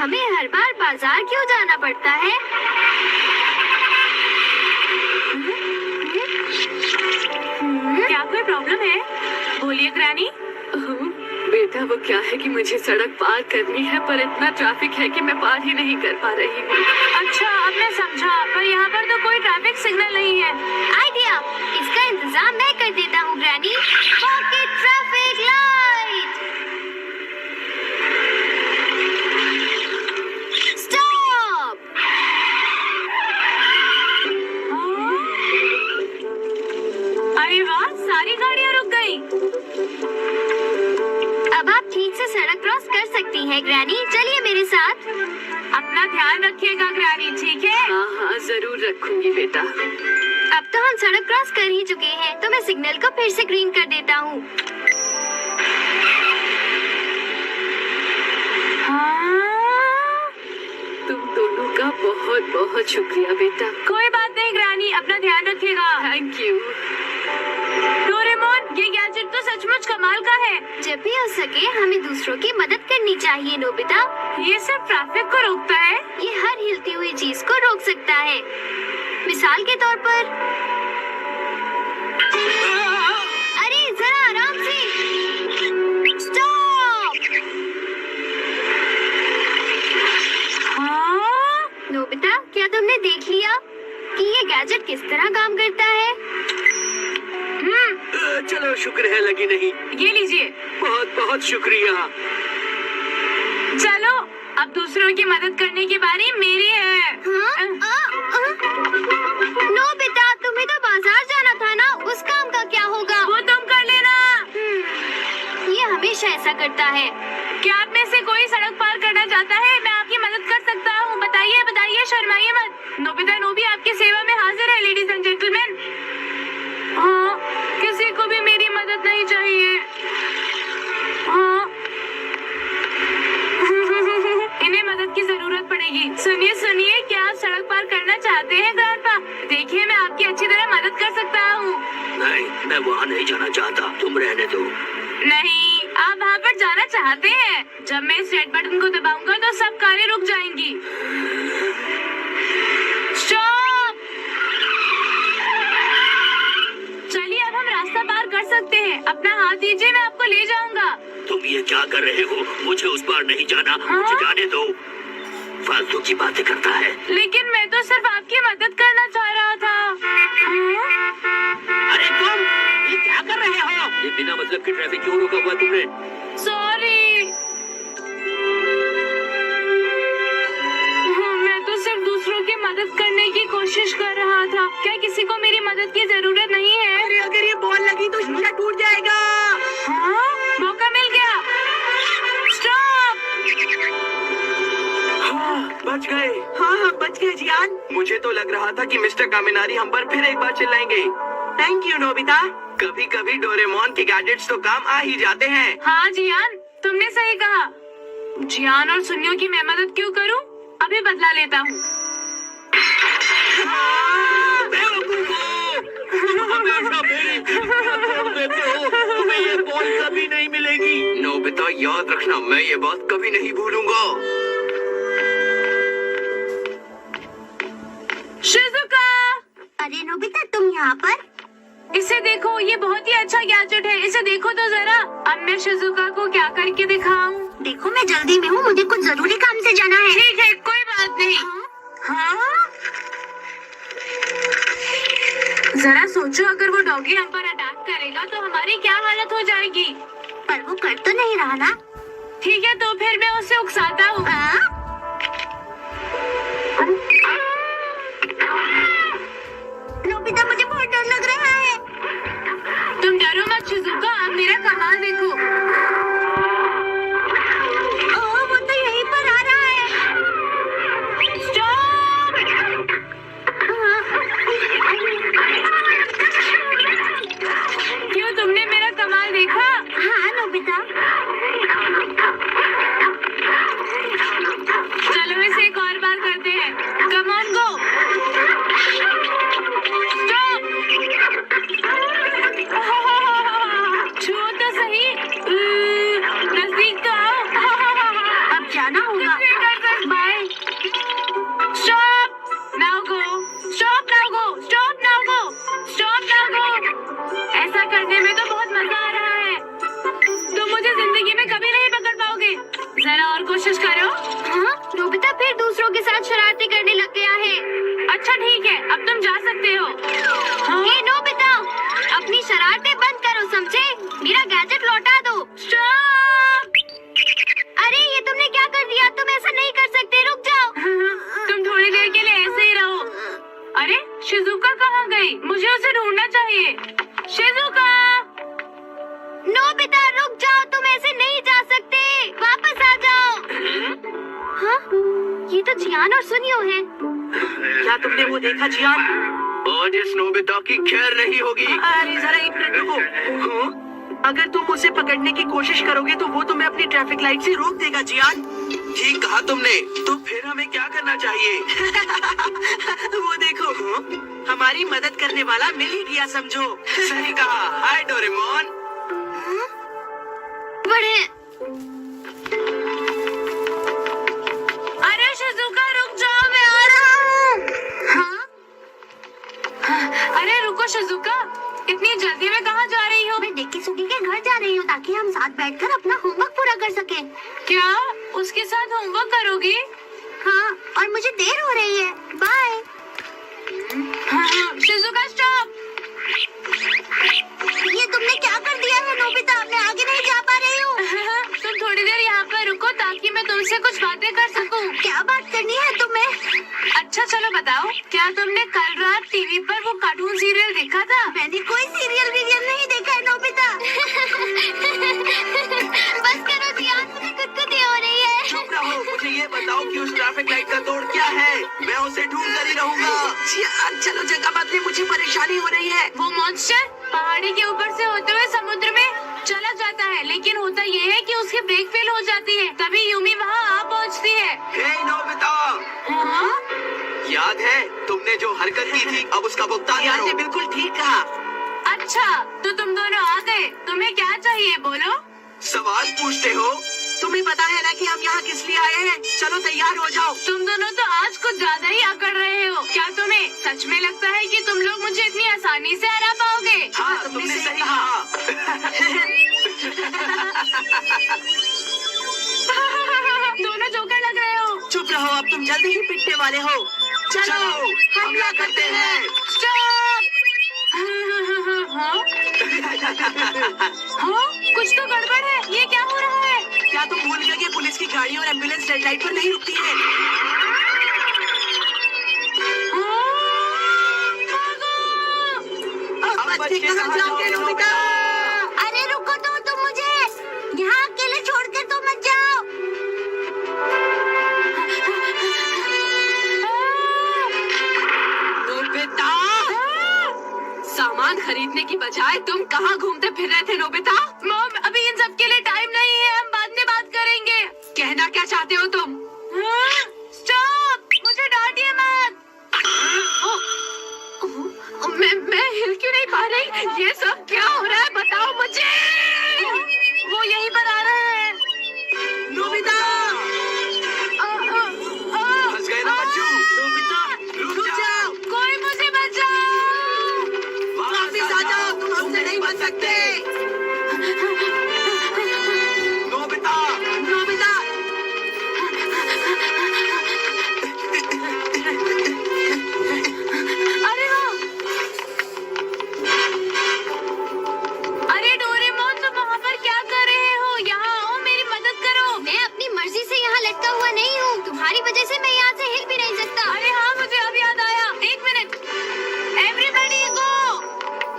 हमें हर बार बाजार क्यों जाना पड़ता है? क्या कोई प्रॉब्लम है? बोलिए ग्रैनी। बेटा वो क्या है कि मुझे सड़क पार करनी है पर इतना ट्रैफिक है कि मैं पार ही नहीं कर पा रही हूँ। अच्छा अब मैं समझा, पर यहाँ पर तो कोई ट्रैफिक सिग्नल नहीं है। आइडिया, इसका इंतजाम मैं कर देता हूँ granny. Pocket traffic light. Stop. अरे वाह, सारी गाड़ियाँ रुक गई। अब आप ठीक से सड़क क्रॉस कर सकती हैं ग्रैनी। चलिए मेरे साथ। अपना ध्यान रखिएगा ग्रैनी, ठीक है? हाँ हाँ जरूर रखूंगी बेटा। अब तो हम सड़क क्रॉस कर ही चुके हैं, तो मैं सिग्नल को फिर से ग्रीन कर देता हूँ। तुम दोनों का बहुत बहुत शुक्रिया बेटा। कोई बात नहीं ग्रैनी, अपना ध्यान रखिएगा। Thank you. डोरेमोन, ये गैजेट तो सचमुच कमाल का है। जब भी हो सके हमें दूसरों की मदद करनी चाहिए नोबिता। ये सिर्फ ट्रैफिक को रोकता है। ये हर हिलती हुई चीज को रोक सकता है। मिसाल के तौर पर, अरे जरा आराम से। स्टॉप। हाँ? नोबिता, क्या तुमने देख लिया कि ये गैजेट किस तरह काम करता है? चलो शुक्र है लगी नहीं। ये लीजिए। बहुत बहुत शुक्रिया। चलो अब दूसरों की मदद करने की बारी मेरी है। नोबिता, तुम्हें तो बाजार जाना था ना, उस काम का क्या होगा? वो तुम कर लेना। ये हमेशा ऐसा करता है। क्या आप में से कोई सड़क पार करना चाहता है? मैं आपकी मदद कर सकता हूँ। बताइए बताइए, शर्माइए मत। नोबिता नोबी आपकी सेवा में हाजिर है लेडीज एंड जेंटलमैन। हाँ, किसी को भी मेरी मदद नहीं चाहिए। हाँ। इन्हें मदद की जरूरत पड़ेगी। सुनिए सुनिए, क्या आप सड़क पार करना चाहते हैं ग्रैंडपा? देखिए मैं आपकी अच्छी तरह मदद कर सकता हूँ। नहीं, मैं वहाँ नहीं जाना चाहता, तुम रहने दो। नहीं, आप वहाँ पर जाना चाहते हैं। जब मैं इस रेड बटन को दबाऊंगा तो सब कारें रुक जाएंगी। स्टॉप। चलिए अब हम रास्ता पार कर सकते हैं। अपना हाथ दीजिए, मैं आपको ले जाऊंगा। तुम ये क्या कर रहे हो? मुझे उस पार नहीं जाना। मुझे जाने दो। फालतू की बातें करता है। लेकिन मैं तो सिर्फ आपकी मदद करना चाह रहा था। अरे तुम ये क्या कर रहे हो? ये बिना मतलब के ट्रैफिक क्यों रोका हुआ तुमने? सॉरी। मैं तो सिर्फ दूसरों की मदद करने की कोशिश कर रहा था। क्या किसी को मेरी मदद की जरूरत नहीं है? अरे अगर ये बॉल लगी तो शीशा टूट जाएगा। हाँ? मौका मिल गया। स्टॉप। बच गए। हाँ बच गए जियान। मुझे तो लग रहा था कि मिस्टर कामिनारी हम पर फिर एक बार चिल्लाएंगे। Thank you Nobita. कभी कभी डोरेमोन के गैजेट्स तो काम आ ही जाते हैं। हाँ जियान, तुमने सही कहा। जियान और सुनियो की मैं मदद क्यों करूं? अभी बदला लेता हूँ। हमेशा मेरी खिड़कियां तोड़ देते हो। तुम्हें ये बॉल कभी नहीं मिलेगी। नोबिता याद रखना, मैं ये बात कभी नहीं भूलूंगा। शिजुका! अरे नोबिता, तुम यहाँ पर? इसे देखो, ये बहुत ही अच्छा गैजेट है। इसे देखो तो जरा। अब मैं शिजुका को क्या करके दिखाऊं? देखो मैं जल्दी में हूँ, मुझे कुछ जरूरी काम से जाना है। ठीक है, कोई बात नहीं। हाँ? जरा सोचो, अगर वो डॉगी हम पर अटैक करेगा तो हमारी क्या हालत हो जाएगी? पर वो कर तो नहीं रहा ना। ठीक है, तो फिर मैं उसे उकसाता हूँ। नोबिता, मुझे बहुत डर लग रहा है। तुम डरो मत शिजुका, अब मेरा कमाल देखो। वो तो यहीं पर आ रहा है। स्टॉप! क्यों, तुमने मेरा कमाल देखा? हाँ नोबिता। चलो इसे एक और बार करते हैं। Come on go. स्टॉप! छुओ तो सही। जियान और सुनियो है। क्या तुमने वो देखा जियान? और इस नोबिता की खैर नहीं होगी। अरे जरा एक मिनट रुको। हाँ? अगर तुम उसे पकड़ने की कोशिश करोगे तो वो तुम्हें अपनी ट्रैफिक लाइट से रोक देगा जियान। ठीक कहा तुमने। तो फिर हमें क्या करना चाहिए? वो देखो, हमारी मदद करने वाला मिल ही गया समझो। सही कहा। Hi Doraemon. बड़े अरे शिजुका रुक जाओ, मैं आ रहा हूँ। हाँ? अरे रुको शिजुका, इतनी जल्दी में कहाँ जा रही हो? मैं डेकिसुगी के घर जा रही हूँ ताकि हम साथ बैठकर अपना होमवर्क पूरा कर सकें। क्या उसके साथ होमवर्क करोगी? हाँ, और मुझे देर हो रही है। बाय। Shizuka stop. ये तुमने क्या कर दिया है नोबिता? मैं आगे नहीं जा पा रही हूँ। तुम थोड़ी देर यहाँ पर रुको ताकि मैं तुमसे कुछ बातें कर सकूं। क्या बात करनी है तुम्हें? अच्छा चलो बताओ, क्या तुमने कल रात टीवी पर वो कार्टून सीरियल देखा था? मैंने कोई सीरियल वीरियल नहीं देखा है नोबिता। बस करो जियान, मुझे गुदगुदी हो रही है। चुप रहो। मुझे ये बताओ कि उस ट्रैफिक लाइट का तोड़ क्या है? मैं उसे ढूंढ कर ही रहूंगा। चलो जगह बदले, मुझे परेशानी हो रही है। वो मॉन्स्टर पहाड़ी के ऊपर से होते हुए समुद्र में चला जाता है, लेकिन होता ये है कि उसकी ब्रेक फेल हो जाती है, तभी यूमी वहाँ आ पहुँचती है। हे नोबिता, हाँ? याद है तुमने जो हरकत की थी? अब उसका भुगतान करो। आपने बिल्कुल ठीक कहा। अच्छा तो तुम दोनों आ गए, तुम्हें क्या चाहिए बोलो? सवाल पूछते हो? तुम्हें पता है ना कि हम यहाँ किस लिए आए हैं? चलो तैयार हो जाओ। तुम दोनों तो आज कुछ ज्यादा ही अकड़ रहे हो। क्या तुम्हें सच में लगता है कि तुम लोग मुझे इतनी आसानी से हरा पाओगे? हाँ, तुमने सही कहा। दोनों जोकर लग रहे हो। चुप रहो, अब तुम जल्दी ही पिटने वाले हो। चलो हमला करते हैं। स्टॉप। हाँ? हाँ? कुछ तो गड़बड़ है, ये क्या हो रहा है? क्या तुम भूल गए कि पुलिस की गाड़ी और एम्बुलेंस रेड लाइट पर नहीं रुकती है? अब बच्चे कहाँ जाओगे नोबिता? अरे रुको तो, तुम मुझे यहाँ अकेले छोड़कर तो मत जाओ। नोबिता, सामान खरीदने की बजाय तुम कहाँ घूमते फिर रहे थे नोबिता? मॉम, अभी इन सब के लिए टाइम नहीं है, हम बाद में बात करेंगे। कहना क्या चाहते हो तुम? स्टॉप, मुझे डांटिए मत। मैं हिल क्यों नहीं पा रही? ये सब क्या हो रहा है बताओ मुझे। वो यहीं पर आ रहे हैं। नोबिता, फंस गए ना बच्चों। नोबिता, रुक जाओ। कोई मुझे बचाओ। वापस आ जाओ, तुम हमसे नहीं बच सकते। Nobita, Nobita. अरे वाह! अरे डोरेमोन, तुम वहाँ पर क्या कर रहे हो? यहाँ आओ, मेरी मदद करो। मैं अपनी मर्जी से यहाँ लटका हुआ नहीं हूँ। तुम्हारी वजह से मैं यहाँ से हिल भी नहीं सकता। अरे हाँ, मुझे अब याद आया। एक मिनट। एवरीबॉडी गो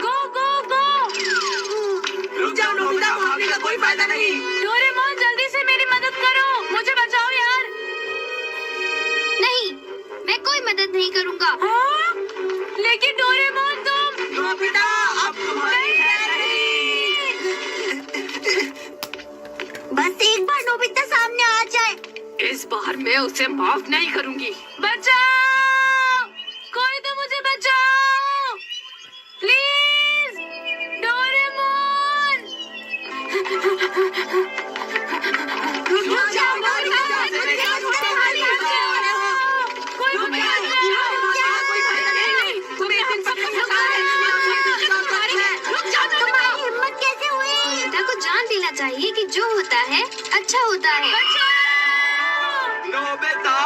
गो गो गो। रुक जाओ नोबिता, भागने का कोई फायदा नहीं। डोरेमोन, जल्दी से मेरी मदद करो, मुझे बचाओ यार। नहीं, मैं कोई मदद नहीं करूँगा। हाँ? लेकिन डोरेमोन तुम। नोबिता, अब तुम्हारी है नहीं। बस एक बार नोबिता सामने आ जाए। इस बार मैं उसे माफ नहीं करूंगी। बचाओ, कोई तो मुझे बचाओ प्लीज। डोरेमोन। रुक जाओ नोबिता, कोई मुझे तुम्हारी हिम्मत कैसे हुई? बेटा को जान लेना चाहिए कि जो होता है अच्छा होता है। नोबिता।